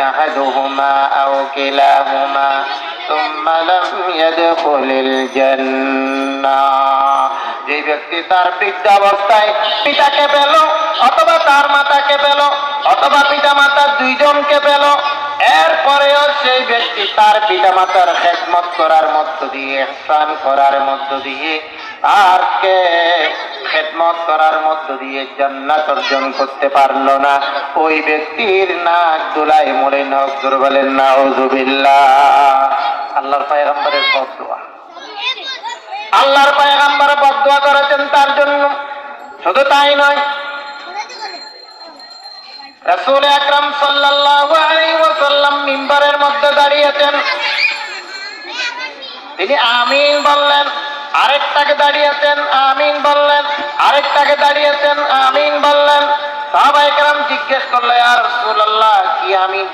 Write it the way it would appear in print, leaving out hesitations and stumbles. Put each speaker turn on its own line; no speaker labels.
أحدهما أو كلاهما ثم لم يدخل الجنة যে ব্যক্তি তার বৃদ্ধাবস্থায় পিতাকে পেল অথবা তার মাতাকে পেল অথবা পিতা মাতার দুইজনকে পেল, এরপরেও সেই ব্যক্তি তার পিতা মাতার খেদমত করার মধ্য দিয়ে, ইহসান করার মধ্য দিয়ে, তারকে খেদমত করার মধ্য দিয়ে জান্নাত অর্জন করতে পারলো না, ওই ব্যক্তির নাক দুলাই মলিন হোক। জোরে বলেন নাউযুবিল্লাহ। আল্লাহর পয়গম্বরের বদদুয়া, আল্লাহর পয়গম্বর বদদুয়া করেছেন তার জন্য। শুধু তাই নয়, রাসূল আকরাম সাল্লাল্লাহু আলাইহি ওয়াসাল্লাম মিম্বরের মধ্যে দাঁড়িয়েছেন, তিনি আমিন বললেন, আরেকটাকে দাঁড়িয়েছেন আমিন বললেন, আরেকটাকে দাঁড়িয়েছেন আমিন বললেন। সাহাবায়ে কেরাম জিজ্ঞেস করলেন, ইয়া রাসূলুল্লাহ, কি আমিন